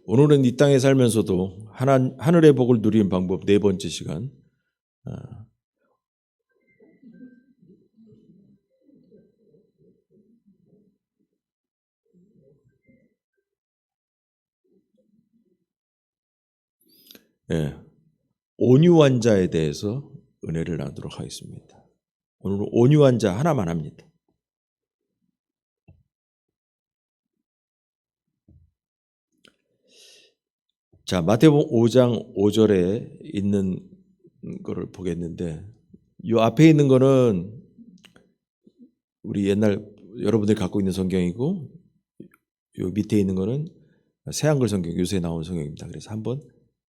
오늘은 이 땅에 살면서도 하늘의 복을 누리는 방법 네 번째 시간. 온유한 자에 대해서 은혜를 나누도록 하겠습니다. 오늘은 온유한 자 하나만 합니다. 자, 마태복음 5장 5절에 있는 거를 보겠는데, 이 앞에 있는 거는 우리 옛날 여러분들이 갖고 있는 성경이고, 이 밑에 있는 거는 새한글 성경, 요새 나온 성경입니다. 그래서 한번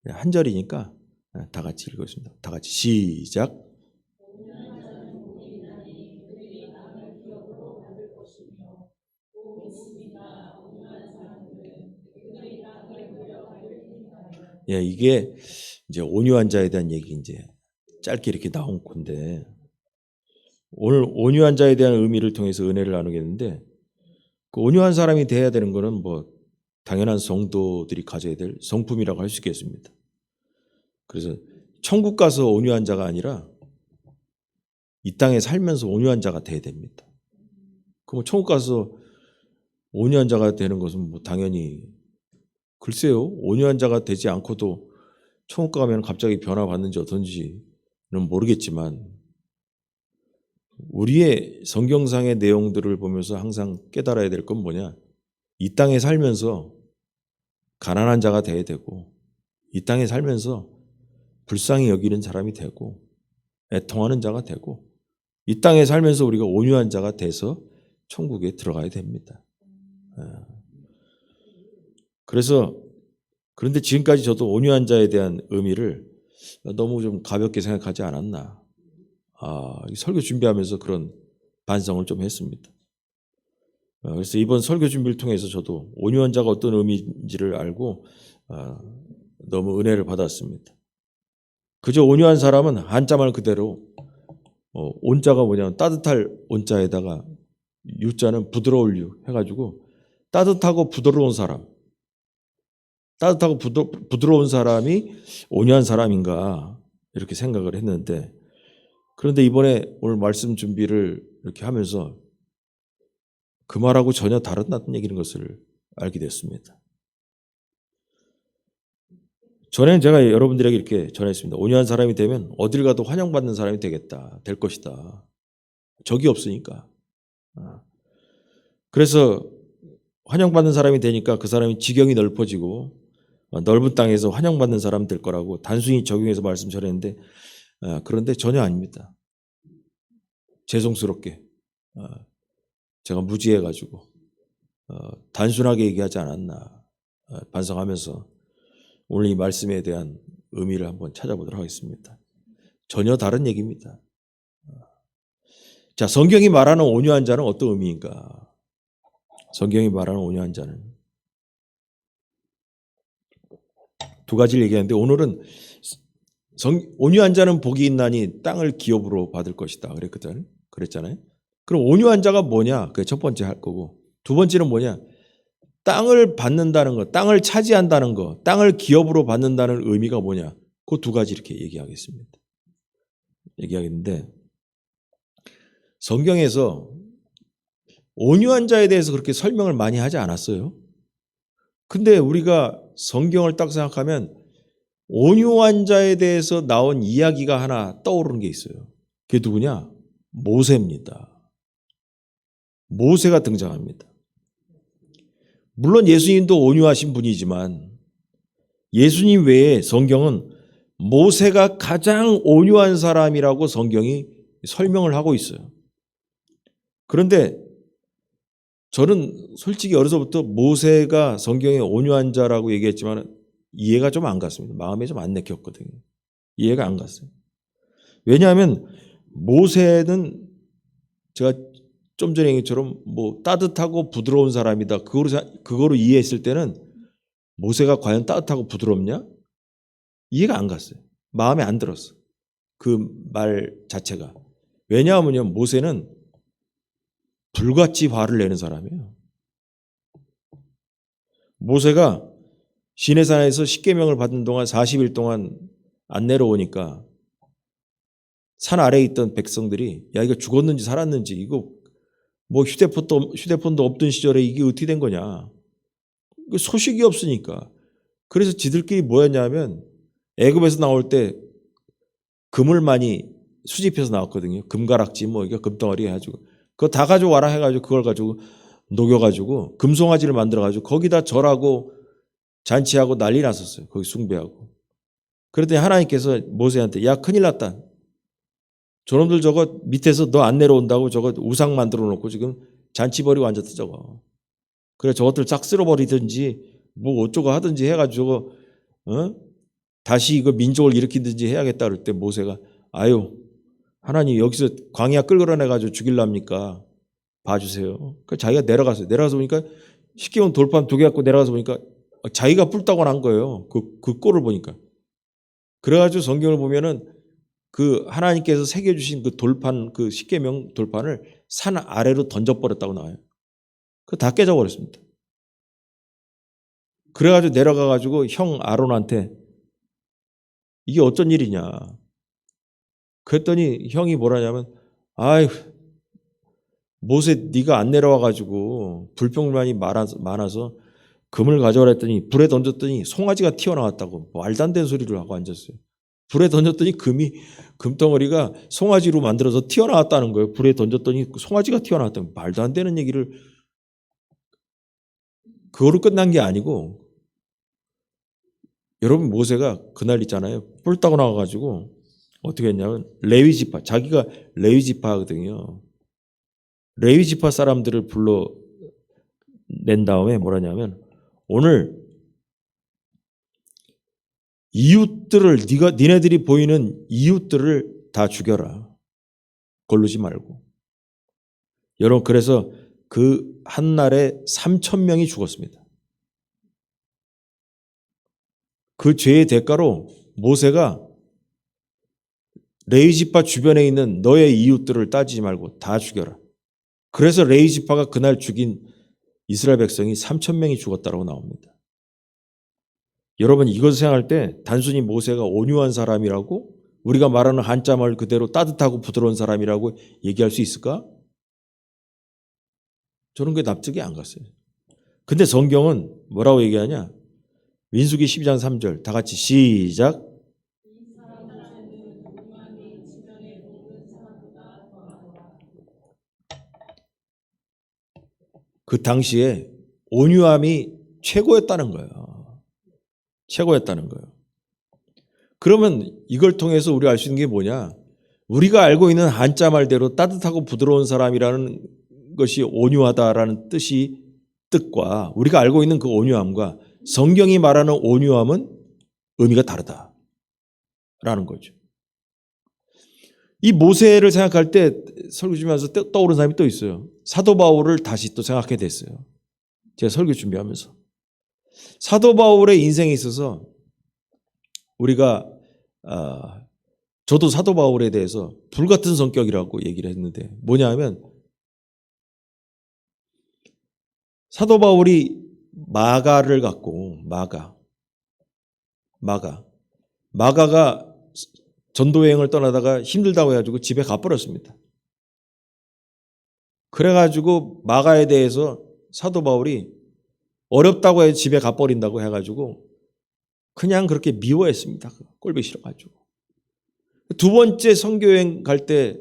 한 절이니까 다 같이 읽겠습니다. 다 같이 시작. 예, 이게 이제 온유한 자에 대한 얘기 이제 짧게 이렇게 나온 건데, 오늘 온유한 자에 대한 의미를 통해서 은혜를 나누겠는데, 그 온유한 사람이 돼야 되는 거는 뭐 당연한 성도들이 가져야 될 성품이라고 할 수 있겠습니다. 그래서 천국 가서 온유한 자가 아니라 이 땅에 살면서 온유한 자가 돼야 됩니다. 그럼 천국 가서 온유한 자가 되는 것은 뭐 당연히, 글쎄요, 온유한 자가 되지 않고도 천국 가면 갑자기 변화받는지 어떤지는 모르겠지만, 우리의 성경상의 내용들을 보면서 항상 깨달아야 될 건 뭐냐, 이 땅에 살면서 가난한 자가 돼야 되고, 이 땅에 살면서 불쌍히 여기는 사람이 되고, 애통하는 자가 되고, 이 땅에 살면서 우리가 온유한 자가 돼서 천국에 들어가야 됩니다. 그런데 지금까지 저도 온유한 자에 대한 의미를 너무 좀 가볍게 생각하지 않았나. 설교 준비하면서 그런 반성을 좀 했습니다. 그래서 이번 설교 준비를 통해서 저도 온유한 자가 어떤 의미인지를 알고 너무 은혜를 받았습니다. 그저 온유한 사람은 한자말 그대로 온자가 뭐냐면 따뜻할 온자에다가 유자는 부드러울 유 해가지고 따뜻하고 부드러운 사람, 따뜻하고 부드러운 사람이 온유한 사람인가 이렇게 생각을 했는데, 그런데 이번에 오늘 말씀 준비를 이렇게 하면서 그 말하고 전혀 다른 얘기인 것을 알게 됐습니다. 전에는 제가 여러분들에게 이렇게 전했습니다. 온유한 사람이 되면 어딜 가도 환영받는 사람이 되겠다, 될 것이다. 적이 없으니까. 그래서 환영받는 사람이 되니까 그 사람이 지경이 넓어지고 넓은 땅에서 환영받는 사람 될 거라고 단순히 적용해서 말씀 전했는데, 그런데 전혀 아닙니다. 죄송스럽게 제가 무지해가지고 단순하게 얘기하지 않았나 반성하면서 오늘 이 말씀에 대한 의미를 한번 찾아보도록 하겠습니다. 전혀 다른 얘기입니다. 자, 성경이 말하는 온유한 자는 어떤 의미인가? 성경이 말하는 온유한 자는 두 가지를 얘기하는데, 오늘은 온유한 자는 복이 있나니 땅을 기업으로 받을 것이다 그랬잖아요. 그럼 온유한 자가 뭐냐? 그게 첫 번째 할 거고, 두 번째는 뭐냐? 땅을 받는다는 것, 땅을 차지한다는 것, 땅을 기업으로 받는다는 의미가 뭐냐? 그 두 가지 이렇게 얘기하겠는데, 성경에서 온유한 자에 대해서 그렇게 설명을 많이 하지 않았어요. 근데 우리가 성경을 딱 생각하면 온유한 자에 대해서 나온 이야기가 하나 떠오르는 게 있어요. 그게 누구냐? 모세입니다. 모세가 등장합니다. 물론 예수님도 온유하신 분이지만 예수님 외에 성경은 모세가 가장 온유한 사람이라고 성경이 설명을 하고 있어요. 그런데 저는 솔직히 어려서부터 모세가 성경에 온유한 자라고 얘기했지만 이해가 좀 안 갔습니다. 마음에 좀 안 내켰거든요. 이해가 안 갔어요. 왜냐하면 모세는 제가 좀 전에 얘기처럼 뭐 따뜻하고 부드러운 사람이다, 그거로 이해했을 때는 모세가 과연 따뜻하고 부드럽냐? 이해가 안 갔어요. 마음에 안 들었어. 그 말 자체가. 왜냐하면요, 모세는 불같이 화를 내는 사람이에요. 모세가 시내산에서 십계명을 받은 동안 40일 동안 안 내려오니까 산 아래에 있던 백성들이 야, 이거 죽었는지 살았는지, 이거 뭐 휴대폰도 없던 시절에 이게 어떻게 된 거냐. 소식이 없으니까. 그래서 지들끼리 뭐였냐면 애굽에서 나올 때 금을 많이 수집해서 나왔거든요. 금가락지 뭐 이게 금덩어리 해가지고 그거 다 가져와라 해가지고 그걸 가지고 녹여가지고 금송아지를 만들어가지고 거기다 절하고 잔치하고 난리 났었어요. 거기 숭배하고. 그랬더니 하나님께서 모세한테 야, 큰일 났다. 저놈들 저거 밑에서 너 안 내려온다고 저거 우상 만들어 놓고 지금 잔치 벌이고 앉았다 저거. 그래 저것들 싹 쓸어버리든지 뭐 어쩌고 하든지 해가지고 다시 이거 민족을 일으키든지 해야겠다. 그럴 때 모세가 아유, 하나님 여기서 광야 끌어내가지고 죽일랍니까? 봐주세요. 그 자기가 내려갔어요. 내려가서 보니까 십계명 돌판 2개 갖고 내려가서 보니까 자기가 뿔따고 난 거예요. 그 꼴을 보니까. 그래가지고 성경을 보면은 그 하나님께서 새겨주신 그 돌판, 그 십계명 돌판을 산 아래로 던져버렸다고 나와요. 그거 다 깨져버렸습니다. 그래가지고 내려가가지고 형 아론한테 이게 어쩐 일이냐. 그랬더니 형이 뭐라냐면 아이 모세 네가 안 내려와가지고 불평만이 많아서 금을 가져오라 했더니 불에 던졌더니 송아지가 튀어나왔다고 말도 안 되는 소리를 하고 앉았어요. 불에 던졌더니 금덩어리가 송아지로 만들어서 튀어나왔다는 거예요. 불에 던졌더니 송아지가 튀어나왔다는 말도 안 되는 얘기를. 그거로 끝난 게 아니고 여러분 모세가 그날 있잖아요. 뿔 따고 나와가지고 어떻게 했냐면 레위 지파, 자기가 레위 지파거든요. 레위 지파 사람들을 불러낸 다음에 뭐라냐면 오늘 이웃들을 니네들이 보이는 이웃들을 다 죽여라. 걸르지 말고. 여러분 그래서 그 한 날에 3,000명이 죽었습니다. 그 죄의 대가로 모세가 레위 지파 주변에 있는 너의 이웃들을 따지지 말고 다 죽여라. 그래서 레위 지파가 그날 죽인 이스라엘 백성이 3,000명이 죽었다고 나옵니다. 여러분 이것을 생각할 때 단순히 모세가 온유한 사람이라고 우리가 말하는 한자말 그대로 따뜻하고 부드러운 사람이라고 얘기할 수 있을까? 저는 그게 납득이 안 갔어요. 근데 성경은 뭐라고 얘기하냐? 민수기 12장 3절 다 같이 시작. 그 당시에 온유함이 최고였다는 거예요. 최고였다는 거예요. 그러면 이걸 통해서 우리가 알 수 있는 게 뭐냐? 우리가 알고 있는 한자 말대로 따뜻하고 부드러운 사람이라는 것이 온유하다라는 뜻과 우리가 알고 있는 그 온유함과 성경이 말하는 온유함은 의미가 다르다라는 거죠. 이 모세를 생각할 때 설교 준비하면서 떠오른 사람이 또 있어요. 사도 바울을 다시 또 생각하게 됐어요. 제가 설교 준비하면서. 사도 바울의 인생에 있어서 우리가 저도 사도 바울에 대해서 불같은 성격이라고 얘기를 했는데 뭐냐 하면 사도 바울이 마가를 갖고 마가가 전도여행을 떠나다가 힘들다고 해가지고 집에 가버렸습니다. 그래가지고 마가에 대해서 사도 바울이 어렵다고 해서 집에 가버린다고 해가지고 그냥 그렇게 미워했습니다. 꼴보기 싫어가지고. 두 번째 선교여행 갈 때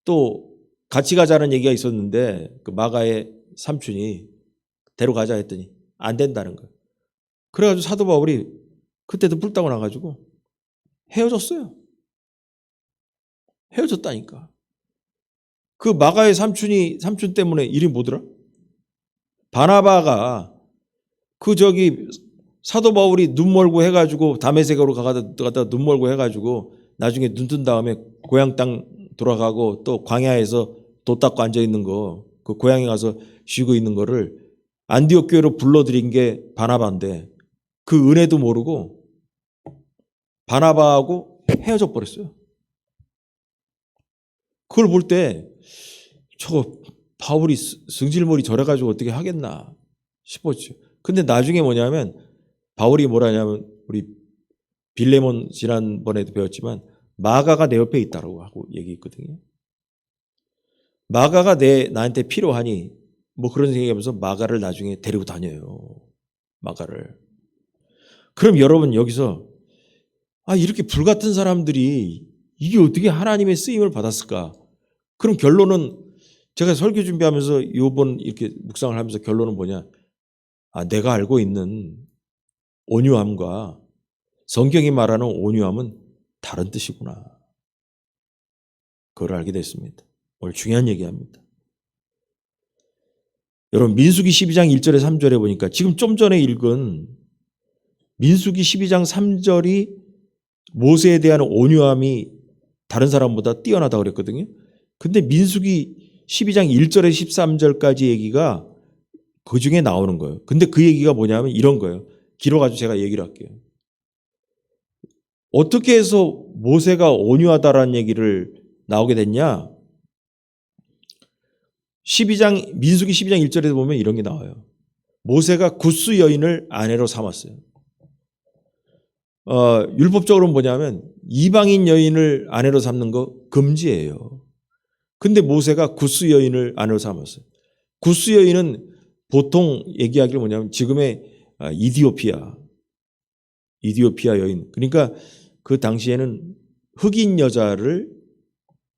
또 같이 가자는 얘기가 있었는데 그 마가의 삼촌이 데려가자 했더니 안 된다는 거예요. 그래가지고 사도 바울이 그때도 뿔 따고 나가지고 헤어졌어요. 헤어졌다니까. 그 마가의 삼촌 때문에 이름이 뭐더라? 바나바가 사도 바울이 눈 멀고 해가지고 다메섹으로 가다 눈 멀고 해가지고 나중에 눈 뜬 다음에 고향 땅 돌아가고 또 광야에서 도 닦고 앉아 있는 거, 그 고향에 가서 쉬고 있는 거를 안디옥 교회로 불러들인 게 바나바인데 그 은혜도 모르고 바나바하고 헤어져 버렸어요. 그걸 볼 때 저거 바울이 승질머리 저래가지고 어떻게 하겠나 싶었죠. 근데 나중에 뭐냐면 바울이 뭐라냐면 우리 빌레몬 지난번에도 배웠지만 마가가 내 옆에 있다고 하고 얘기했거든요. 마가가 나한테 필요하니 뭐 그런 생각하면서 마가를 나중에 데리고 다녀요. 마가를. 그럼 여러분 여기서 이렇게 불같은 사람들이 이게 어떻게 하나님의 쓰임을 받았을까? 그럼 결론은 제가 설교 준비하면서 이번 이렇게 묵상을 하면서 결론은 뭐냐? 내가 알고 있는 온유함과 성경이 말하는 온유함은 다른 뜻이구나. 그걸 알게 됐습니다. 오늘 중요한 얘기합니다. 여러분 민수기 12장 1절에 3절에 보니까 지금 좀 전에 읽은 민수기 12장 3절이 모세에 대한 온유함이 다른 사람보다 뛰어나다고 그랬거든요. 근데 민수기 12장 1절에 13절까지 얘기가 그 중에 나오는 거예요. 근데 그 얘기가 뭐냐면 이런 거예요. 길어가지고 제가 얘기를 할게요. 어떻게 해서 모세가 온유하다라는 얘기를 나오게 됐냐? 민수기 12장 1절에 보면 이런 게 나와요. 모세가 굿수 여인을 아내로 삼았어요. 율법적으로는 뭐냐면 이방인 여인을 아내로 삼는 거 금지예요. 근데 모세가 굿수 여인을 아내로 삼았어요. 굿수 여인은 보통 얘기하기를 뭐냐면 지금의 이디오피아 여인. 그러니까 그 당시에는 흑인 여자를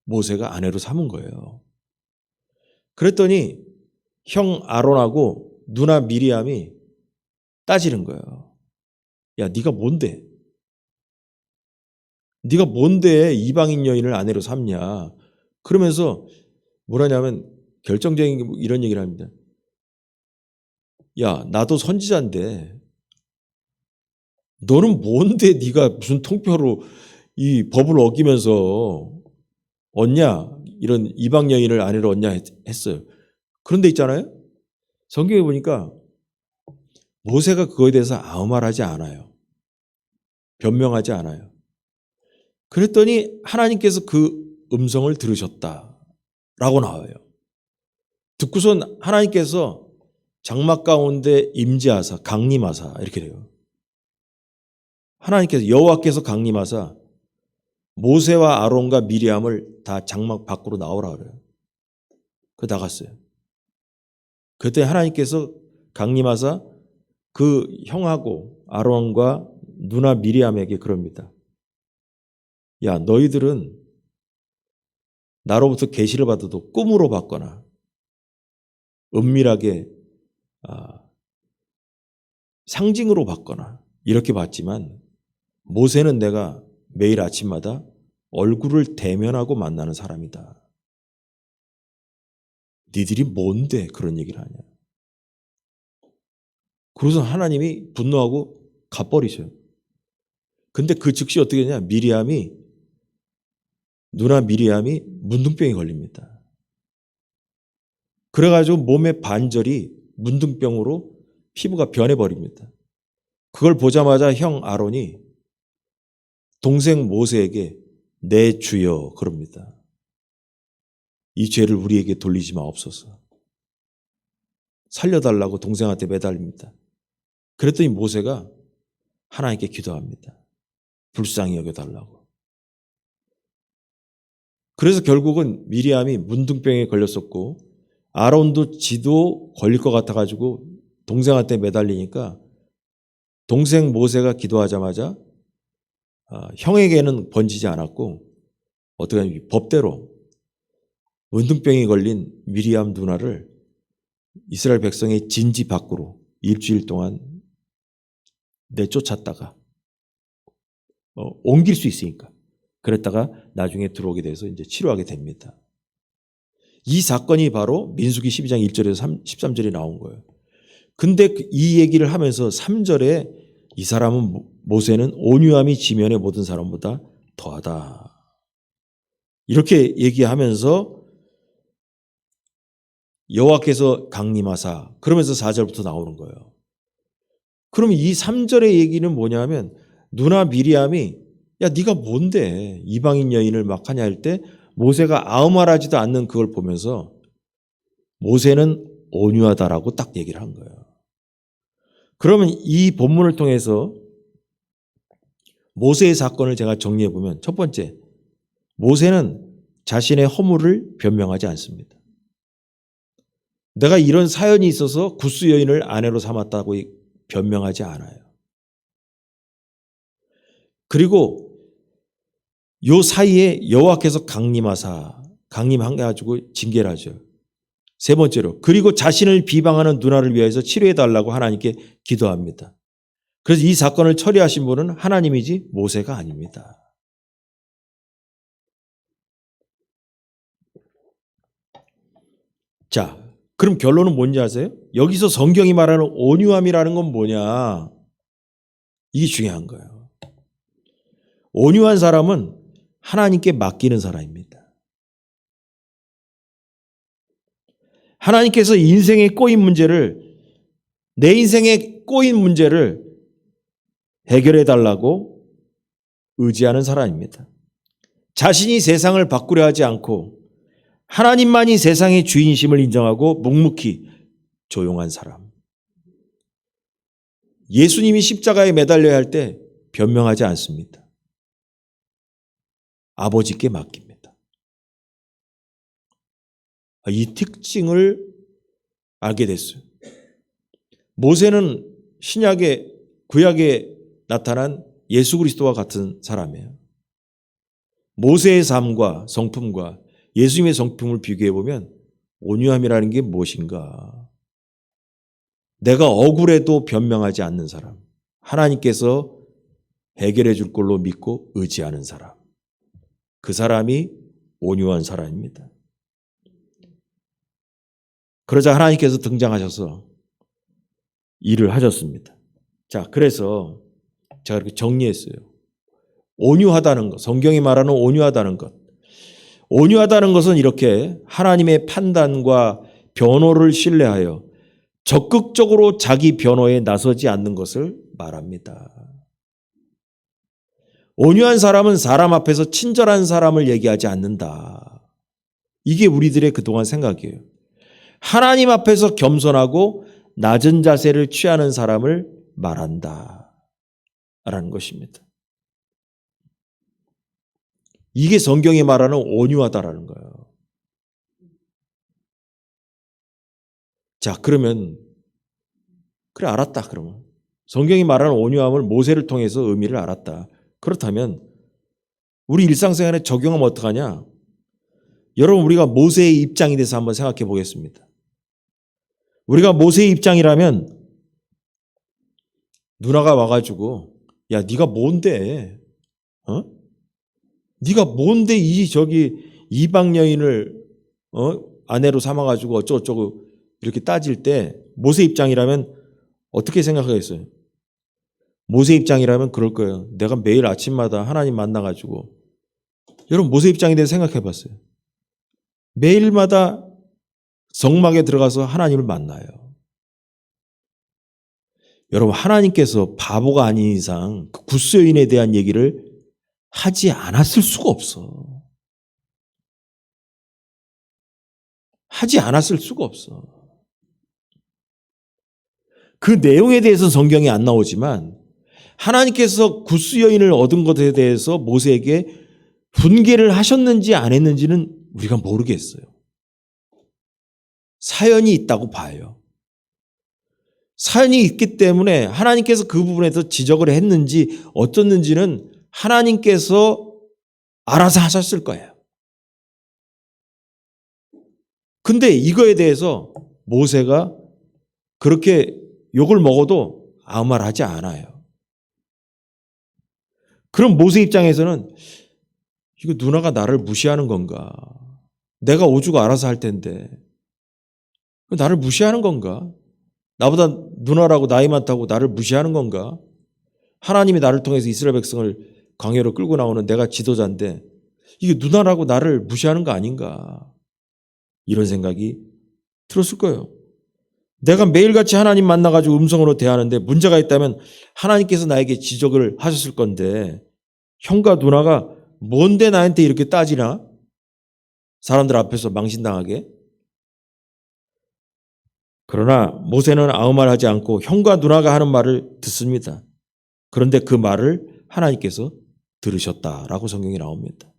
모세가 아내로 삼은 거예요. 그랬더니 형 아론하고 누나 미리암이 따지는 거예요. 야, 네가 뭔데? 네가 뭔데 이방인 여인을 아내로 삼냐? 그러면서 뭐라냐면 결정적인 이런 얘기를 합니다. 야, 나도 선지자인데 너는 뭔데 네가 무슨 통표로 이 법을 어기면서 얻냐? 이런 이방 여인을 아내로 얻냐 했어요. 그런데 있잖아요. 성경에 보니까 모세가 그거에 대해서 아무 말하지 않아요. 변명하지 않아요. 그랬더니 하나님께서 그 음성을 들으셨다라고 나와요. 듣고선 하나님께서 장막 가운데 임재하사 강림하사 이렇게 돼요. 하나님께서 여호와께서 강림하사 모세와 아론과 미리암을 다 장막 밖으로 나오라 그래요. 그 나갔어요. 그때 하나님께서 강림하사 그 형하고 아론과 누나 미리암에게 그럽니다. 야, 너희들은 나로부터 계시를 받아도 꿈으로 받거나 은밀하게 상징으로 받거나 이렇게 받지만 모세는 내가 매일 아침마다 얼굴을 대면하고 만나는 사람이다. 니들이 뭔데 그런 얘기를 하냐. 그래서 하나님이 분노하고 가버리셔요. 근데 그 즉시 어떻게 되냐. 누나 미리암이 문둥병이 걸립니다. 그래가지고 몸의 반절이 문둥병으로 피부가 변해버립니다. 그걸 보자마자 형 아론이 동생 모세에게 내 주여 그럽니다. 이 죄를 우리에게 돌리지 마옵소서. 살려달라고 동생한테 매달립니다. 그랬더니 모세가 하나님께 기도합니다. 불쌍히 여겨달라고. 그래서 결국은 미리암이 문둥병에 걸렸었고 아론도 지도 걸릴 것 같아가지고 동생한테 매달리니까 동생 모세가 기도하자마자 형에게는 번지지 않았고 어떻게 하면 법대로 문둥병이 걸린 미리암 누나를 이스라엘 백성의 진지 밖으로 일주일 동안 내쫓았다가 옮길 수 있으니까 그랬다가 나중에 들어오게 돼서 이제 치료하게 됩니다. 이 사건이 바로 민수기 12장 1절에서 13절에 나온 거예요. 근데 이 얘기를 하면서 3절에 이 사람은 모세는 온유함이 지면의 모든 사람보다 더하다. 이렇게 얘기하면서 여호와께서 강림하사 그러면서 4절부터 나오는 거예요. 그럼 이 3절의 얘기는 뭐냐면 누나 미리암이 야 네가 뭔데 이방인 여인을 막 하냐 할 때 모세가 아무 말하지도 않는 그걸 보면서 모세는 온유하다라고 딱 얘기를 한 거예요. 그러면 이 본문을 통해서 모세의 사건을 제가 정리해 보면 첫 번째, 모세는 자신의 허물을 변명하지 않습니다. 내가 이런 사연이 있어서 구스 여인을 아내로 삼았다고 변명하지 않아요. 그리고 요 사이에 여호와께서 강림해가지고 징계를 하죠. 세 번째로, 그리고 자신을 비방하는 누나를 위해서 치료해달라고 하나님께 기도합니다. 그래서 이 사건을 처리하신 분은 하나님이지 모세가 아닙니다. 자, 그럼 결론은 뭔지 아세요? 여기서 성경이 말하는 온유함이라는 건 뭐냐? 이게 중요한 거예요. 온유한 사람은 하나님께 맡기는 사람입니다. 하나님께서 인생에 꼬인 문제를, 내 인생에 꼬인 문제를 해결해 달라고 의지하는 사람입니다. 자신이 세상을 바꾸려 하지 않고 하나님만이 세상의 주인심을 인정하고 묵묵히 조용한 사람. 예수님이 십자가에 매달려야 할 때 변명하지 않습니다. 아버지께 맡깁니다. 이 특징을 알게 됐어요. 모세는 신약의 구약에 나타난 예수 그리스도와 같은 사람이에요. 모세의 삶과 성품과 예수님의 성품을 비교해 보면 온유함이라는 게 무엇인가? 내가 억울해도 변명하지 않는 사람, 하나님께서 해결해 줄 걸로 믿고 의지하는 사람, 그 사람이 온유한 사람입니다. 그러자 하나님께서 등장하셔서 일을 하셨습니다. 자, 그래서 제가 이렇게 정리했어요. 온유하다는 것, 성경이 말하는 온유하다는 것. 온유하다는 것은 이렇게 하나님의 판단과 변호를 신뢰하여 적극적으로 자기 변호에 나서지 않는 것을 말합니다. 온유한 사람은 사람 앞에서 친절한 사람을 얘기하지 않는다. 이게 우리들의 그동안 생각이에요. 하나님 앞에서 겸손하고 낮은 자세를 취하는 사람을 말한다. 라는 것입니다. 이게 성경이 말하는 온유하다라는 거예요. 자, 그러면 그래 알았다. 그러면 성경이 말하는 온유함을 모세를 통해서 의미를 알았다. 그렇다면 우리 일상생활에 적용하면 어떡하냐? 여러분, 우리가 모세의 입장이 돼서 한번 생각해 보겠습니다. 우리가 모세의 입장이라면 누나가 와가지고 야, 네가 뭔데? 네가 뭔데 이방 여인을 아내로 삼아가지고 어쩌고저쩌고 이렇게 따질 때 모세 입장이라면 어떻게 생각하겠어요? 모세 입장이라면 그럴 거예요. 내가 매일 아침마다 하나님 만나가지고, 여러분 모세 입장에 대해 생각해 봤어요. 매일마다 성막에 들어가서 하나님을 만나요. 여러분, 하나님께서 바보가 아닌 이상 그 구스 여인에 대한 얘기를 하지 않았을 수가 없어. 하지 않았을 수가 없어. 그 내용에 대해서 성경이 안 나오지만 하나님께서 구스 여인을 얻은 것에 대해서 모세에게 분개를 하셨는지 안 했는지는 우리가 모르겠어요. 사연이 있다고 봐요. 사연이 있기 때문에 하나님께서 그 부분에서 지적을 했는지 어쩌는지는 하나님께서 알아서 하셨을 거예요. 근데 이거에 대해서 모세가 그렇게 욕을 먹어도 아무 말 하지 않아요. 그럼 모세 입장에서는 이거 누나가 나를 무시하는 건가? 내가 오죽 알아서 할 텐데 나를 무시하는 건가? 나보다 누나라고 나이 많다고 나를 무시하는 건가? 하나님이 나를 통해서 이스라엘 백성을 광야로 끌고 나오는 내가 지도자인데 이게 누나라고 나를 무시하는 거 아닌가? 이런 생각이 들었을 거예요. 내가 매일같이 하나님 만나가지고 음성으로 대하는데 문제가 있다면 하나님께서 나에게 지적을 하셨을 건데 형과 누나가 뭔데 나한테 이렇게 따지나? 사람들 앞에서 망신당하게. 그러나 모세는 아무 말 하지 않고 형과 누나가 하는 말을 듣습니다. 그런데 그 말을 하나님께서 들으셨다라고 성경에 나옵니다.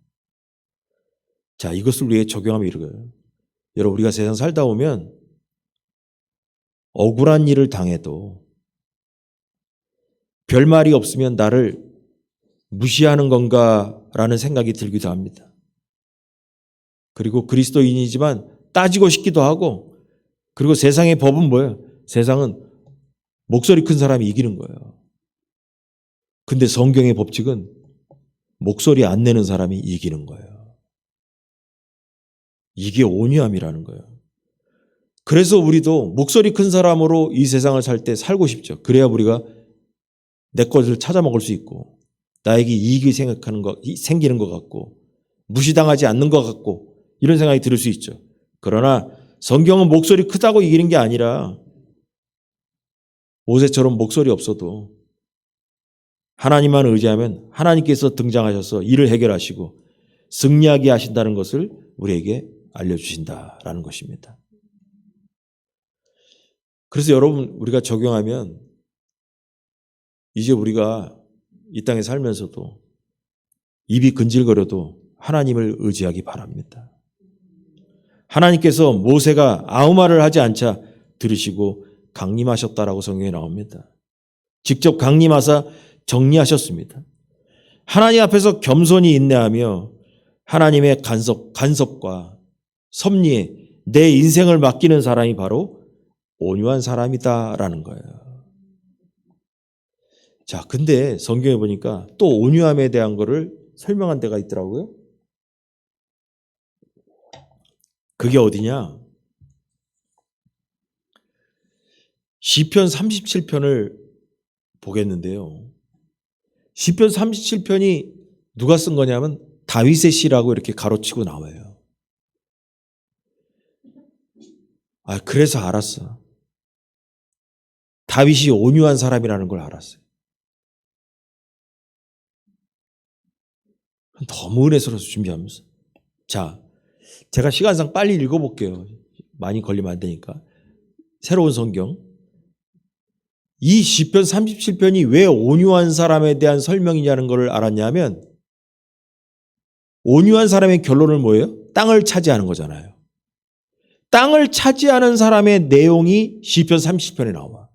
자, 이것을 우리에게 적용하면 이거예요. 여러분, 우리가 세상 살다 보면 억울한 일을 당해도 별말이 없으면 나를 무시하는 건가라는 생각이 들기도 합니다. 그리고 그리스도인이지만 따지고 싶기도 하고, 그리고 세상의 법은 뭐예요? 세상은 목소리 큰 사람이 이기는 거예요. 근데 성경의 법칙은 목소리 안 내는 사람이 이기는 거예요. 이게 온유함이라는 거예요. 그래서 우리도 목소리 큰 사람으로 이 세상을 살 때 살고 싶죠. 그래야 우리가 내 것을 찾아 먹을 수 있고, 나에게 이익이 생기는 것 같고, 무시당하지 않는 것 같고, 이런 생각이 들 수 있죠. 그러나 성경은 목소리 크다고 이기는 게 아니라 모세처럼 목소리 없어도 하나님만 의지하면 하나님께서 등장하셔서 일을 해결하시고 승리하게 하신다는 것을 우리에게 알려주신다라는 것입니다. 그래서 여러분, 우리가 적용하면 이제 우리가 이 땅에 살면서도 입이 근질거려도 하나님을 의지하기 바랍니다. 하나님께서 모세가 아무 말을 하지 않자 들으시고 강림하셨다라고 성경에 나옵니다. 직접 강림하사 정리하셨습니다. 하나님 앞에서 겸손히 인내하며 하나님의 간섭과 섭리에 내 인생을 맡기는 사람이 바로 온유한 사람이다라는 거예요. 자, 근데 성경에 보니까 또 온유함에 대한 거를 설명한 데가 있더라고요. 그게 어디냐? 시편 37편을 보겠는데요. 시편 37편이 누가 쓴 거냐면 다윗의 시라고 이렇게 가로치고 나와요. 그래서 알았어. 다윗이 온유한 사람이라는 걸 알았어요. 너무 은혜스러워서 준비하면서. 자, 제가 시간상 빨리 읽어볼게요. 많이 걸리면 안 되니까. 새로운 성경. 이 시편 37편이 왜 온유한 사람에 대한 설명이냐는 걸 알았냐면, 온유한 사람의 결론은 뭐예요? 땅을 차지하는 거잖아요. 땅을 차지하는 사람의 내용이 시편 30편에 나와.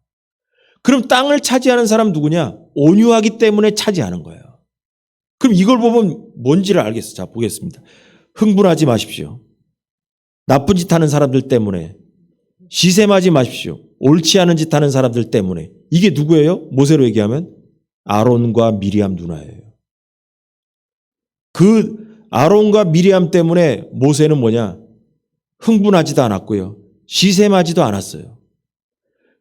그럼 땅을 차지하는 사람 누구냐? 온유하기 때문에 차지하는 거예요. 그럼 이걸 보면 뭔지를 알겠어. 자, 보겠습니다. 흥분하지 마십시오. 나쁜 짓 하는 사람들 때문에. 시샘하지 마십시오. 옳지 않은 짓 하는 사람들 때문에. 이게 누구예요? 모세로 얘기하면 아론과 미리암 누나예요. 그 아론과 미리암 때문에 모세는 뭐냐? 흥분하지도 않았고요. 시샘하지도 않았어요.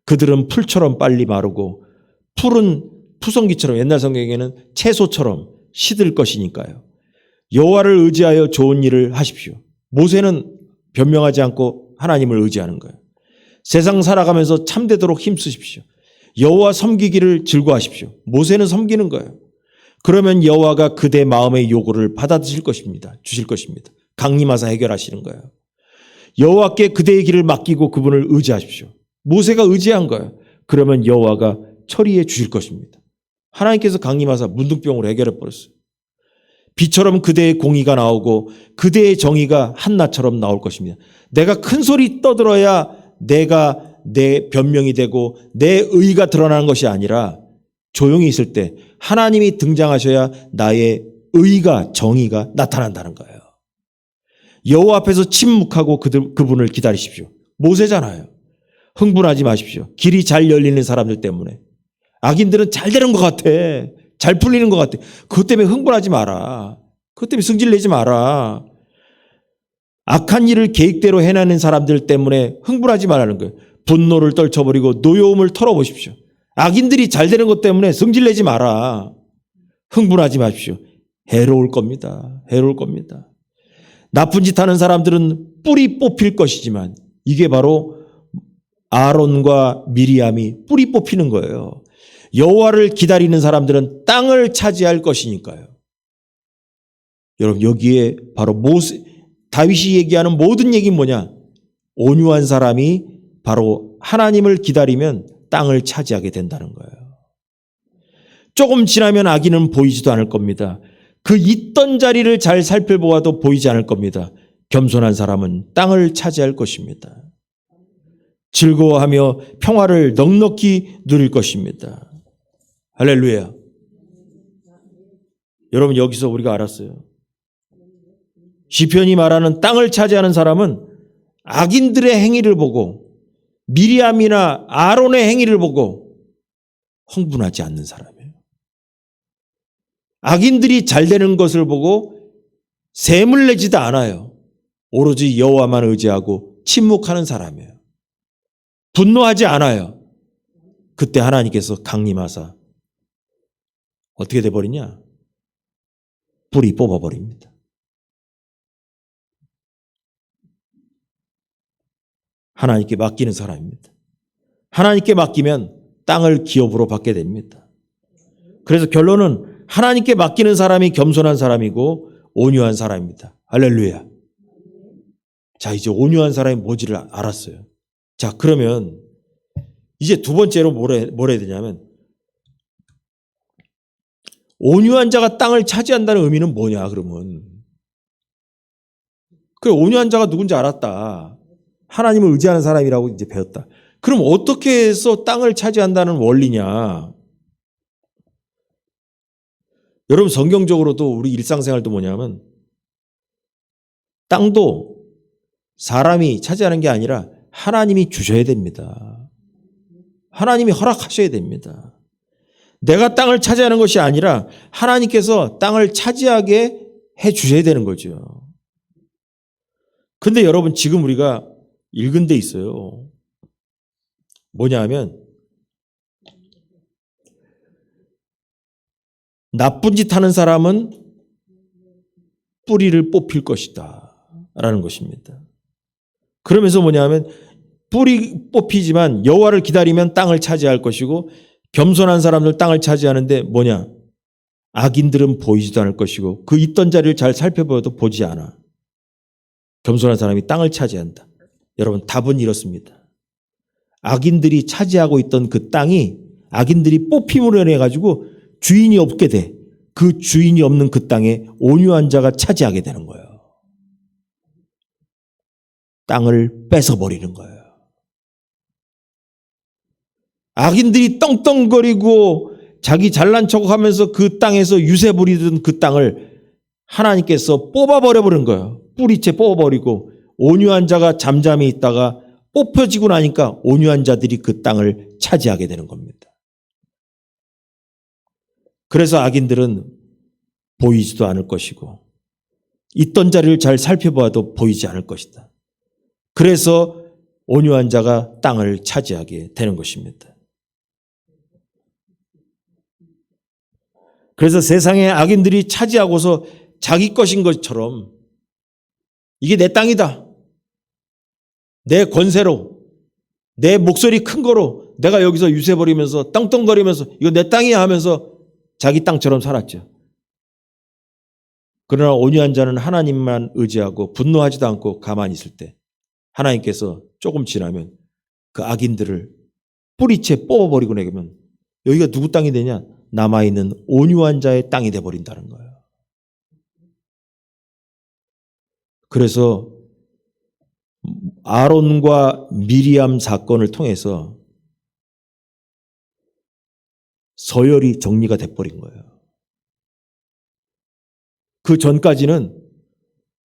그들은 풀처럼 빨리 마르고 풀은 푸성기처럼, 옛날 성경에는 채소처럼 시들 것이니까요. 여호와를 의지하여 좋은 일을 하십시오. 모세는 변명하지 않고 하나님을 의지하는 거예요. 세상 살아가면서 참되도록 힘쓰십시오. 여호와 섬기기를 즐거워하십시오. 모세는 섬기는 거예요. 그러면 여호와가 그대 마음의 요구를 받아주실 것입니다. 주실 것입니다. 강림하사 해결하시는 거예요. 여호와께 그대의 길을 맡기고 그분을 의지하십시오. 모세가 의지한 거예요. 그러면 여호와가 처리해 주실 것입니다. 하나님께서 강림하사 문둥병으로 해결해 버렸어요. 비처럼 그대의 공의가 나오고 그대의 정의가 한낮처럼 나올 것입니다. 내가 큰 소리 떠들어야 내가 내 변명이 되고 내 의가 드러나는 것이 아니라 조용히 있을 때 하나님이 등장하셔야 나의 의가, 정의가 나타난다는 거예요. 여호와 앞에서 침묵하고 그분을 기다리십시오. 모세잖아요. 흥분하지 마십시오. 길이 잘 열리는 사람들 때문에. 악인들은 잘 되는 것 같아. 잘 풀리는 것 같아. 그것 때문에 흥분하지 마라. 그것 때문에 승질내지 마라. 악한 일을 계획대로 해내는 사람들 때문에 흥분하지 말라는 거예요. 분노를 떨쳐버리고 노여움을 털어보십시오. 악인들이 잘 되는 것 때문에 승질내지 마라. 흥분하지 마십시오. 해로울 겁니다. 해로울 겁니다. 나쁜 짓 하는 사람들은 뿌리 뽑힐 것이지만 이게 바로 아론과 미리암이 뿌리 뽑히는 거예요. 여호와를 기다리는 사람들은 땅을 차지할 것이니까요. 여러분, 여기에 바로 다윗이 얘기하는 모든 얘기는 뭐냐? 온유한 사람이 바로 하나님을 기다리면 땅을 차지하게 된다는 거예요. 조금 지나면 악인은 보이지도 않을 겁니다. 그 있던 자리를 잘 살펴보아도 보이지 않을 겁니다. 겸손한 사람은 땅을 차지할 것입니다. 즐거워하며 평화를 넉넉히 누릴 것입니다. 할렐루야. 여러분, 여기서 우리가 알았어요. 시편이 말하는 땅을 차지하는 사람은 악인들의 행위를 보고 미리암이나 아론의 행위를 보고 흥분하지 않는 사람이에요. 악인들이 잘 되는 것을 보고 샘을 내지도 않아요. 오로지 여호와만 의지하고 침묵하는 사람이에요. 분노하지 않아요. 그때 하나님께서 강림하사 어떻게 돼버리냐? 뿌리 뽑아버립니다. 하나님께 맡기는 사람입니다. 하나님께 맡기면 땅을 기업으로 받게 됩니다. 그래서 결론은 하나님께 맡기는 사람이 겸손한 사람이고 온유한 사람입니다. 할렐루야. 자, 이제 온유한 사람이 뭔지를 알았어요. 자, 그러면 이제 두 번째로 뭘 해야 되냐면, 온유한 자가 땅을 차지한다는 의미는 뭐냐, 그러면. 그래, 온유한 자가 누군지 알았다. 하나님을 의지하는 사람이라고 이제 배웠다. 그럼 어떻게 해서 땅을 차지한다는 원리냐? 여러분, 성경적으로도 우리 일상생활도 뭐냐면, 땅도 사람이 차지하는 게 아니라 하나님이 주셔야 됩니다. 하나님이 허락하셔야 됩니다. 내가 땅을 차지하는 것이 아니라 하나님께서 땅을 차지하게 해 주셔야 되는 거죠. 근데 여러분, 지금 우리가 읽은 데 있어요. 뭐냐 하면, 나쁜 짓 하는 사람은 뿌리를 뽑힐 것이다 라는 것입니다. 그러면서 뭐냐 하면, 뿌리 뽑히지만 여호와를 기다리면 땅을 차지할 것이고, 겸손한 사람들 땅을 차지하는데 뭐냐? 악인들은 보이지도 않을 것이고 그 있던 자리를 잘 살펴봐도 보지 않아. 겸손한 사람이 땅을 차지한다. 여러분, 답은 이렇습니다. 악인들이 차지하고 있던 그 땅이 악인들이 뽑힘으로 인해 가지고 주인이 없게 돼. 그 주인이 없는 그 땅에 온유한 자가 차지하게 되는 거예요. 땅을 뺏어버리는 거예요. 악인들이 떵떵거리고 자기 잘난 척하면서 그 땅에서 유세 부리던 그 땅을 하나님께서 뽑아버려버린 거예요. 뿌리채 뽑아버리고 온유한 자가 잠잠히 있다가 뽑혀지고 나니까 온유한 자들이 그 땅을 차지하게 되는 겁니다. 그래서 악인들은 보이지도 않을 것이고 있던 자리를 잘 살펴봐도 보이지 않을 것이다. 그래서 온유한 자가 땅을 차지하게 되는 것입니다. 그래서 세상의 악인들이 차지하고서 자기 것인 것처럼 이게 내 땅이다. 내 권세로, 내 목소리 큰 거로 내가 여기서 유세버리면서 떵떵거리면서 이거 내 땅이야 하면서 자기 땅처럼 살았죠. 그러나 온유한 자는 하나님만 의지하고 분노하지도 않고 가만히 있을 때 하나님께서 조금 지나면 그 악인들을 뿌리채 뽑아버리고 내면 여기가 누구 땅이 되냐? 남아있는 온유한 자의 땅이 돼버린다는 거예요. 그래서 아론과 미리암 사건을 통해서 서열이 정리가 돼버린 거예요. 그 전까지는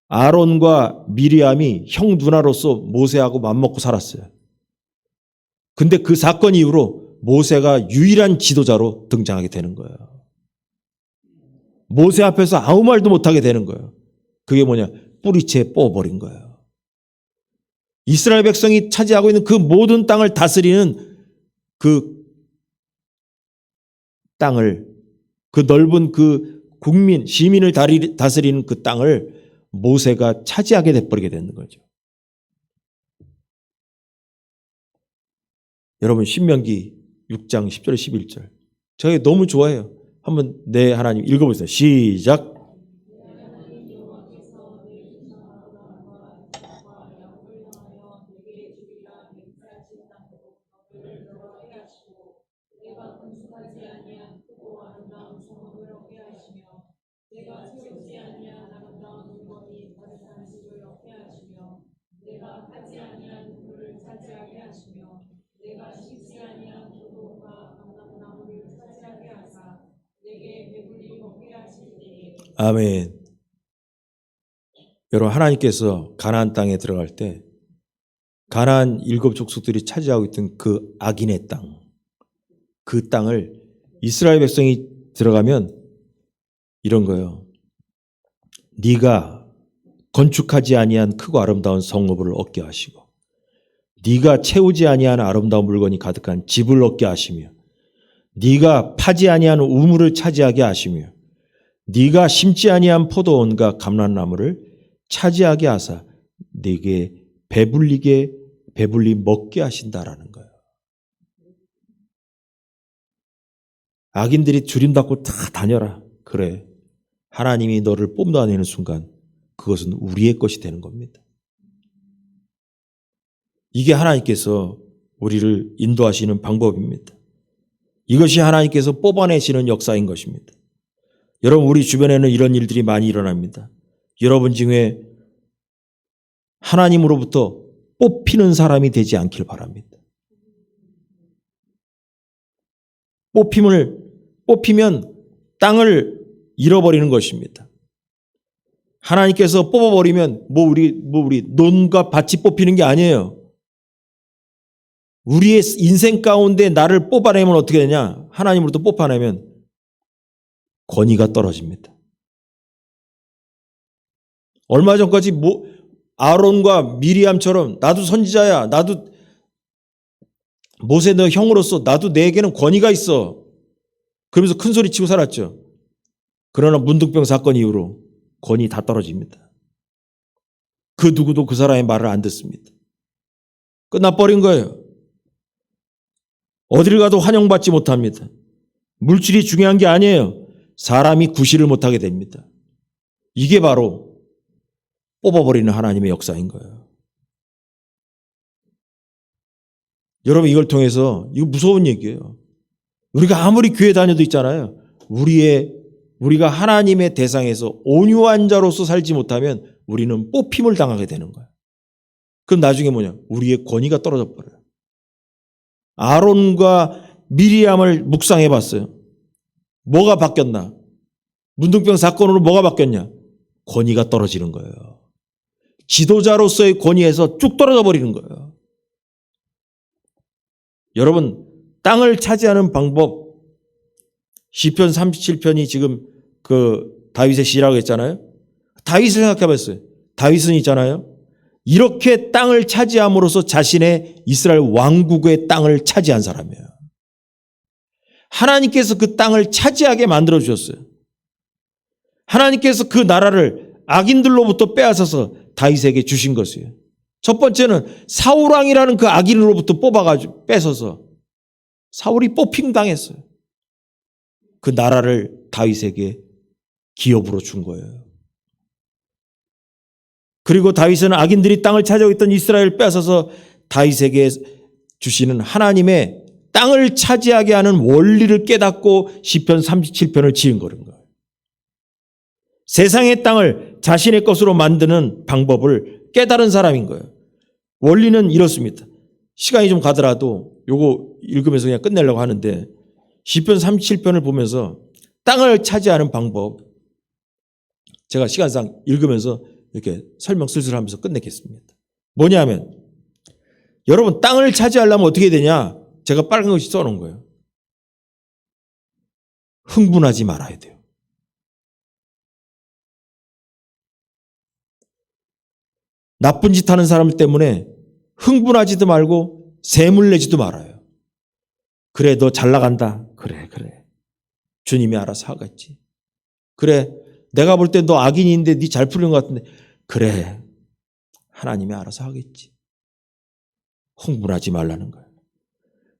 아론과 미리암이 형 누나로서 모세하고 맘먹고 살았어요. 근데 그 사건 이후로 모세가 유일한 지도자로 등장하게 되는 거예요. 모세 앞에서 아무 말도 못하게 되는 거예요. 그게 뭐냐? 뿌리채 뽑아버린 거예요. 이스라엘 백성이 차지하고 있는 그 모든 땅을 다스리는 그 땅을, 그 넓은 그 국민, 시민을 다스리는 그 땅을 모세가 차지하게 돼버리게 되는 거죠. 여러분, 신명기 6장 10절 11절 저희 너무 좋아해요. 한번 내 하나님 읽어보세요. 시작. 아멘. 여러분, 하나님께서 가나안 땅에 들어갈 때 가나안 7족속들이 차지하고 있던 그 악인의 땅, 그 땅을 이스라엘 백성이 들어가면 이런 거예요. 네가 건축하지 아니한 크고 아름다운 성읍을 얻게 하시고 네가 채우지 아니한 아름다운 물건이 가득한 집을 얻게 하시며 네가 파지 아니한 우물을 차지하게 하시며 네가 심지 아니한 포도원과 감람나무를 차지하게 하사 네게 배불리 먹게 하신다라는 거예요. 악인들이 주림닫고 다 다녀라. 그래. 하나님이 너를 뽑아내는 순간 그것은 우리의 것이 되는 겁니다. 이게 하나님께서 우리를 인도하시는 방법입니다. 이것이 하나님께서 뽑아내시는 역사인 것입니다. 여러분, 우리 주변에는 이런 일들이 많이 일어납니다. 여러분 중에 하나님으로부터 뽑히는 사람이 되지 않길 바랍니다. 뽑히면 땅을 잃어버리는 것입니다. 하나님께서 뽑아버리면 우리 논과 밭이 뽑히는 게 아니에요. 우리의 인생 가운데 나를 뽑아내면 어떻게 되냐? 하나님으로부터 뽑아내면 권위가 떨어집니다. 얼마 전까지 아론과 미리암처럼 나도 선지자야, 나도 모세 너 형으로서 나도 내게는 권위가 있어. 그러면서 큰 소리 치고 살았죠. 그러나 문둥병 사건 이후로 권위 다 떨어집니다. 그 누구도 그 사람의 말을 안 듣습니다. 끝나버린 거예요. 어디를 가도 환영받지 못합니다. 물질이 중요한 게 아니에요. 사람이 구실을 못하게 됩니다. 이게 바로 뽑아버리는 하나님의 역사인 거예요. 여러분, 이걸 통해서 이거 무서운 얘기예요. 우리가 아무리 교회 다녀도 있잖아요. 우리가 하나님의 대상에서 온유한 자로서 살지 못하면 우리는 뽑힘을 당하게 되는 거예요. 그럼 나중에 뭐냐? 우리의 권위가 떨어져 버려요. 아론과 미리암을 묵상해 봤어요. 뭐가 바뀌었나? 문둥병 사건으로 뭐가 바뀌었냐? 권위가 떨어지는 거예요. 지도자로서의 권위에서 쭉 떨어져 버리는 거예요. 여러분, 땅을 차지하는 방법, 시편 37편이 지금 그 다윗의 시라고 했잖아요. 다윗을 생각해 봤어요. 다윗은 있잖아요. 이렇게 땅을 차지함으로써 자신의 이스라엘 왕국의 땅을 차지한 사람이에요. 하나님께서 그 땅을 차지하게 만들어 주셨어요. 하나님께서 그 나라를 악인들로부터 빼앗아서 다윗에게 주신 것이에요. 첫 번째는 사울 왕이라는 그 악인으로부터 뽑아가지고 뺏어서 사울이 뽑힘 당했어요. 그 나라를 다윗에게 기업으로 준 거예요. 그리고 다윗은 악인들이 땅을 차지하고 있던 이스라엘을 뺏어서 다윗에게 주시는 하나님의 땅을 차지하게 하는 원리를 깨닫고 시편 37편을 지은 거는 거예요. 세상의 땅을 자신의 것으로 만드는 방법을 깨달은 사람인 거예요. 원리는 이렇습니다. 시간이 좀 가더라도 요거 읽으면서 그냥 끝내려고 하는데 시편 37편을 보면서 땅을 차지하는 방법 제가 시간상 읽으면서 이렇게 설명 슬슬 하면서 끝내겠습니다. 뭐냐면 여러분 땅을 차지하려면 어떻게 되냐? 제가 빨간 것이 써놓은 거예요. 흥분하지 말아야 돼요. 나쁜 짓 하는 사람 때문에 흥분하지도 말고 샘을 내지도 말아요. 그래, 너 잘 나간다. 그래. 주님이 알아서 하겠지. 그래, 내가 볼 때 너 악인인데 네 잘 풀린 것 같은데 그래, 하나님이 알아서 하겠지. 흥분하지 말라는 거예요.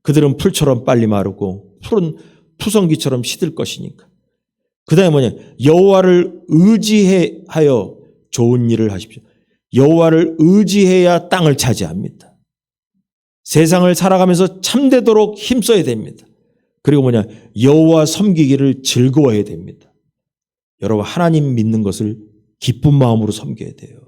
그들은 풀처럼 빨리 마르고 푸른 푸성기처럼 시들 것이니까. 그 다음에 뭐냐? 여호와를 의지하여 좋은 일을 하십시오. 여호와를 의지해야 땅을 차지합니다. 세상을 살아가면서 참되도록 힘써야 됩니다. 그리고 뭐냐? 여호와 섬기기를 즐거워해야 됩니다. 여러분 하나님 믿는 것을 기쁜 마음으로 섬겨야 돼요.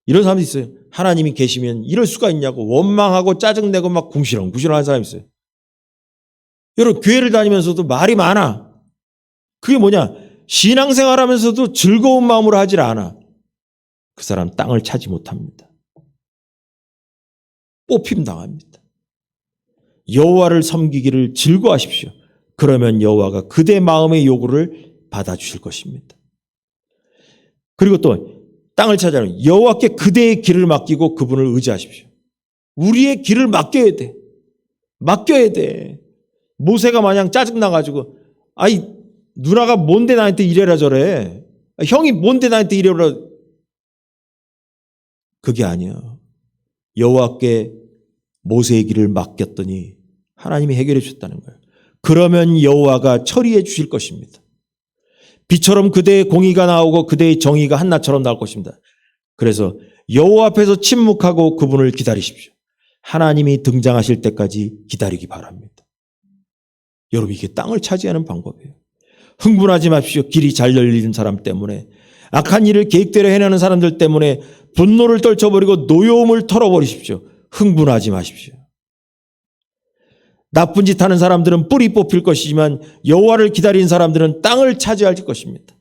이런 사람이 있어요. 하나님이 계시면 이럴 수가 있냐고 원망하고 짜증내고 막 궁시렁궁시렁 하는 사람이 있어요. 여러분 교회를 다니면서도 말이 많아. 그게 뭐냐? 신앙생활하면서도 즐거운 마음으로 하질 않아. 그 사람 땅을 차지 못합니다. 뽑힘 당합니다. 여호와를 섬기기를 즐거워하십시오. 그러면 여호와가 그대 마음의 요구를 받아주실 것입니다. 그리고 또 땅을 차지하는 여호와께 그대의 길을 맡기고 그분을 의지하십시오. 우리의 길을 맡겨야 돼. 맡겨야 돼. 모세가 마냥 짜증나가지고 아이 누나가 뭔데 나한테 이래라 저래. 형이 뭔데 나한테 이래라. 그게 아니야. 여호와께 모세의 길을 맡겼더니 하나님이 해결해 주셨다는 거예요. 그러면 여호와가 처리해 주실 것입니다. 비처럼 그대의 공의가 나오고 그대의 정의가 한낮처럼 나올 것입니다. 그래서 여호와 앞에서 침묵하고 그분을 기다리십시오. 하나님이 등장하실 때까지 기다리기 바랍니다. 여러분 이게 땅을 차지하는 방법이에요. 흥분하지 마십시오. 길이 잘 열리는 사람 때문에 악한 일을 계획대로 해내는 사람들 때문에 분노를 떨쳐버리고 노여움을 털어버리십시오. 흥분하지 마십시오. 나쁜 짓 하는 사람들은 뿌리 뽑힐 것이지만 여호와를 기다리는 사람들은 땅을 차지할 것입니다.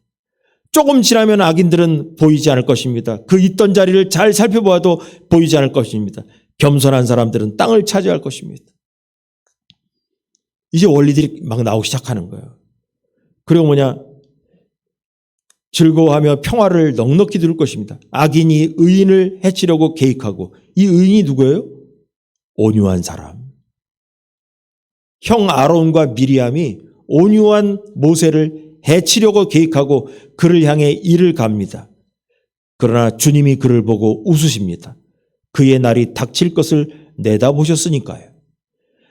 조금 지나면 악인들은 보이지 않을 것입니다. 그 있던 자리를 잘 살펴보아도 보이지 않을 것입니다. 겸손한 사람들은 땅을 차지할 것입니다. 이제 원리들이 막 나오기 시작하는 거예요. 그리고 즐거워하며 평화를 넉넉히 누릴 것입니다. 악인이 의인을 해치려고 계획하고 이 의인이 누구예요? 온유한 사람. 형 아론과 미리암이 온유한 모세를 해치려고 계획하고 그를 향해 이를 갑니다. 그러나 주님이 그를 보고 웃으십니다. 그의 날이 닥칠 것을 내다보셨으니까요.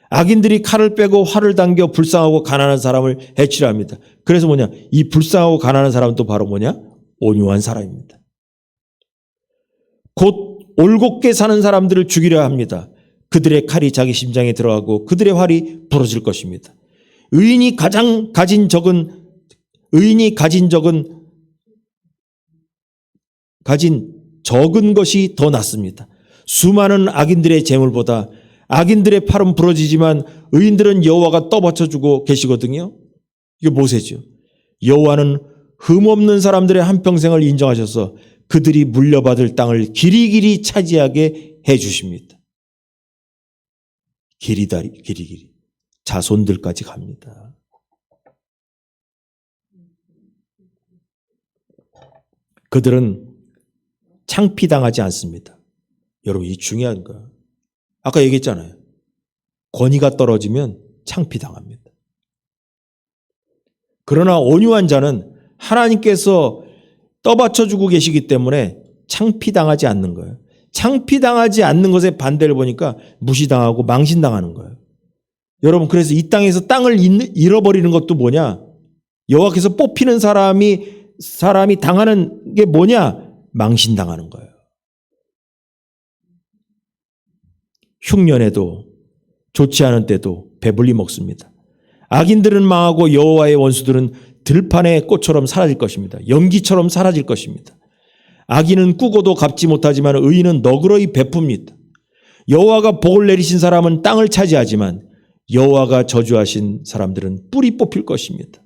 악인들이 칼을 빼고 활을 당겨 불쌍하고 가난한 사람을 해치려 합니다. 그래서 이 불쌍하고 가난한 사람도 바로 온유한 사람입니다. 곧 올곧게 사는 사람들을 죽이려 합니다. 그들의 칼이 자기 심장에 들어가고 그들의 활이 부러질 것입니다. 의인이 가진 적은 것이 더 낫습니다. 수많은 악인들의 재물보다 악인들의 팔은 부러지지만 의인들은 여호와가 떠받쳐주고 계시거든요. 이게 모세죠. 여호와는 흠없는 사람들의 한평생을 인정하셔서 그들이 물려받을 땅을 길이길이 차지하게 해주십니다. 길이길이 자손들까지 갑니다. 그들은 창피당하지 않습니다. 여러분 이 중요한 거예요. 아까 얘기했잖아요. 권위가 떨어지면 창피당합니다. 그러나 온유한 자는 하나님께서 떠받쳐주고 계시기 때문에 창피당하지 않는 거예요. 창피당하지 않는 것의 반대를 보니까 무시당하고 망신당하는 거예요. 여러분 그래서 이 땅에서 땅을 잃어버리는 것도 여호와께서 뽑히는 사람이 당하는 게 망신당하는 거예요. 흉년에도 좋지 않은 때도 배불리 먹습니다. 악인들은 망하고 여호와의 원수들은 들판의 꽃처럼 사라질 것입니다. 연기처럼 사라질 것입니다. 악인은 꾸고도 갚지 못하지만 의인은 너그러이 베풉니다. 여호와가 복을 내리신 사람은 땅을 차지하지만 여호와가 저주하신 사람들은 뿌리 뽑힐 것입니다.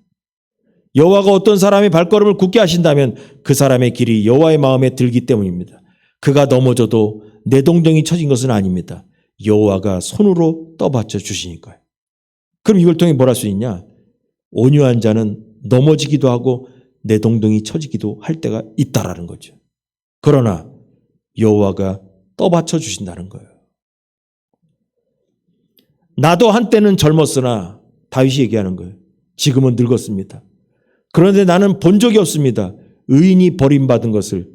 여호와가 어떤 사람의 발걸음을 굳게 하신다면 그 사람의 길이 여호와의 마음에 들기 때문입니다. 그가 넘어져도 내동댕이 쳐진 것은 아닙니다. 여호와가 손으로 떠받쳐 주시니까요. 그럼 이걸 통해 뭘 할 수 있냐? 온유한 자는 넘어지기도 하고 내동댕이 쳐지기도 할 때가 있다라는 거죠. 그러나 여호와가 떠받쳐 주신다는 거예요. 나도 한때는 젊었으나 다윗이 얘기하는 거예요. 지금은 늙었습니다. 그런데 나는 본 적이 없습니다. 의인이 버림받은 것을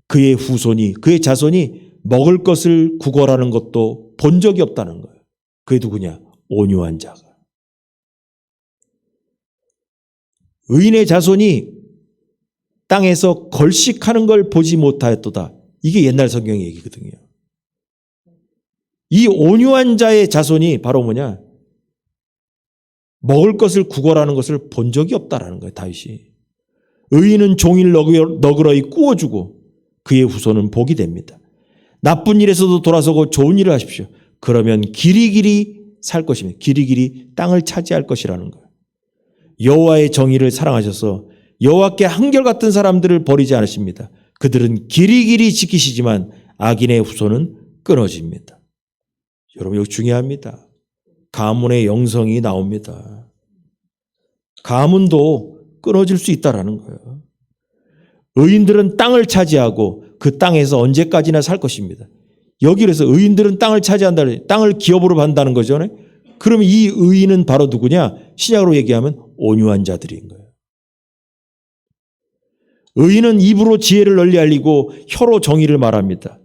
그의 후손이 그의 자손이 먹을 것을 구걸하는 것도 본 적이 없다는 거예요. 그게 누구냐? 온유한 자가. 의인의 자손이 땅에서 걸식하는 걸 보지 못하였도다. 이게 옛날 성경 얘기거든요. 이 온유한 자의 자손이 바로 먹을 것을 구걸하는 것을 본 적이 없다라는 거예요. 다윗이. 의인은 종일 너그러이 꾸어주고 그의 후손은 복이 됩니다. 나쁜 일에서도 돌아서고 좋은 일을 하십시오. 그러면 길이길이 살 것입니다. 길이길이 땅을 차지할 것이라는 거예요. 여호와의 정의를 사랑하셔서 여호와께 한결같은 사람들을 버리지 않으십니다. 그들은 길이길이 지키시지만 악인의 후손은 끊어집니다. 여러분, 이거 중요합니다. 가문의 영성이 나옵니다. 가문도 끊어질 수 있다라는 거예요. 의인들은 땅을 차지하고 그 땅에서 언제까지나 살 것입니다. 여기에서 의인들은 땅을 차지한다, 땅을 기업으로 받는다는 거죠. 그럼 이 의인은 바로 누구냐? 신약으로 얘기하면 온유한 자들인 거예요. 의인은 입으로 지혜를 널리 알리고 혀로 정의를 말합니다.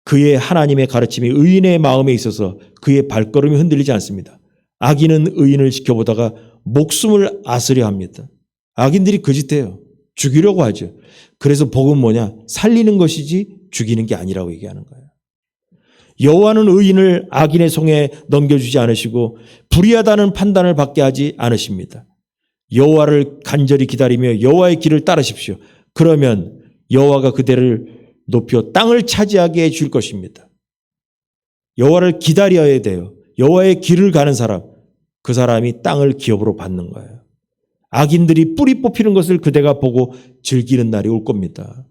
그의 하나님의 가르침이 의인의 마음에 있어서 그의 발걸음이 흔들리지 않습니다. 악인은 의인을 지켜보다가 목숨을 앗으려 합니다. 악인들이 그 짓해요. 죽이려고 하죠. 그래서 복은 뭐냐? 살리는 것이지 죽이는 게 아니라고 얘기하는 거예요. 여호와는 의인을 악인의 손에 넘겨주지 않으시고 불의하다는 판단을 받게 하지 않으십니다. 여호와를 간절히 기다리며 여호와의 길을 따르십시오. 그러면 여호와가 그대를 높여 땅을 차지하게 해줄 것입니다. 여호와를 기다려야 돼요. 여호와의 길을 가는 사람, 그 사람이 땅을 기업으로 받는 거예요. 악인들이 뿌리 뽑히는 것을 그대가 보고 즐기는 날이 올 겁니다.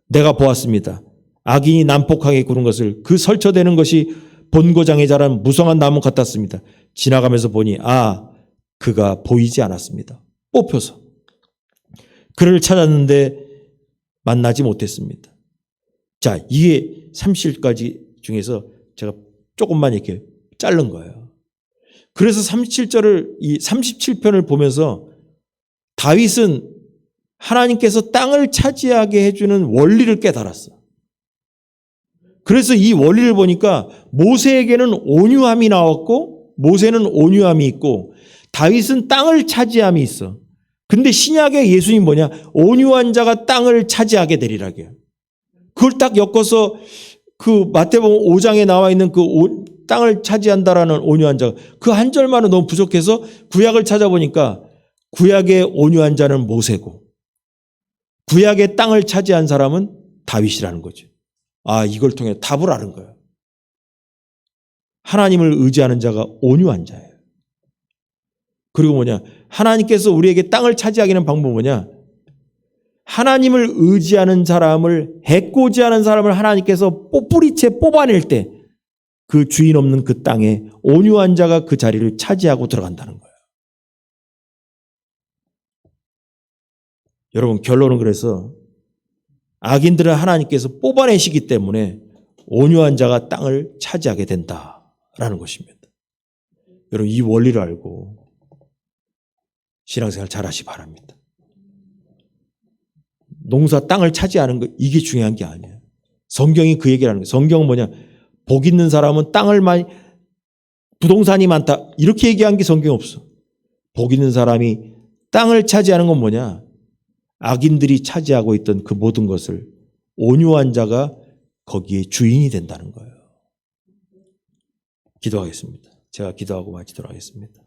내가 보았습니다. 악인이 난폭하게 구는 것을 그 설쳐대는 것이 본고장에 자란 무성한 나무 같았습니다. 지나가면서 보니 그가 보이지 않았습니다. 뽑혀서. 그를 찾았는데 만나지 못했습니다. 자, 이게 37가지 중에서 제가 조금만 이렇게 자른 거예요. 그래서 37절을, 이 37편을 보면서 다윗은 하나님께서 땅을 차지하게 해주는 원리를 깨달았어. 그래서 이 원리를 보니까 모세에게는 온유함이 나왔고, 모세는 온유함이 있고, 다윗은 땅을 차지함이 있어. 근데 신약의 예수님 뭐냐? 온유한 자가 땅을 차지하게 되리라고요. 그걸 딱 엮어서 그 마태복음 5장에 나와 있는 그 땅을 차지한다라는 온유한 자, 그 한 절만은 너무 부족해서 구약을 찾아보니까 구약의 온유한 자는 모세고 구약의 땅을 차지한 사람은 다윗이라는 거죠. 이걸 통해 답을 아는 거예요. 하나님을 의지하는 자가 온유한 자예요. 그리고 뭐냐? 하나님께서 우리에게 땅을 차지하게 하는 방법은 뭐냐? 하나님을 의지하는 사람을, 해코지하는 사람을 하나님께서 뿌리채 뽑아낼 때 그 주인 없는 그 땅에 온유한 자가 그 자리를 차지하고 들어간다는 거예요. 여러분, 결론은 그래서 악인들을 하나님께서 뽑아내시기 때문에 온유한 자가 땅을 차지하게 된다라는 것입니다. 여러분, 이 원리를 알고 신앙생활 잘 하시기 바랍니다. 농사 땅을 차지하는 거, 이게 중요한 게 아니에요. 성경이 그 얘기를 하는 거예요. 성경은 뭐냐? 복 있는 사람은 땅을 많이, 부동산이 많다, 이렇게 얘기한 게 성경에 없어. 복 있는 사람이 땅을 차지하는 건 뭐냐? 악인들이 차지하고 있던 그 모든 것을 온유한 자가 거기에 주인이 된다는 거예요. 기도하겠습니다. 제가 기도하고 마치도록 하겠습니다.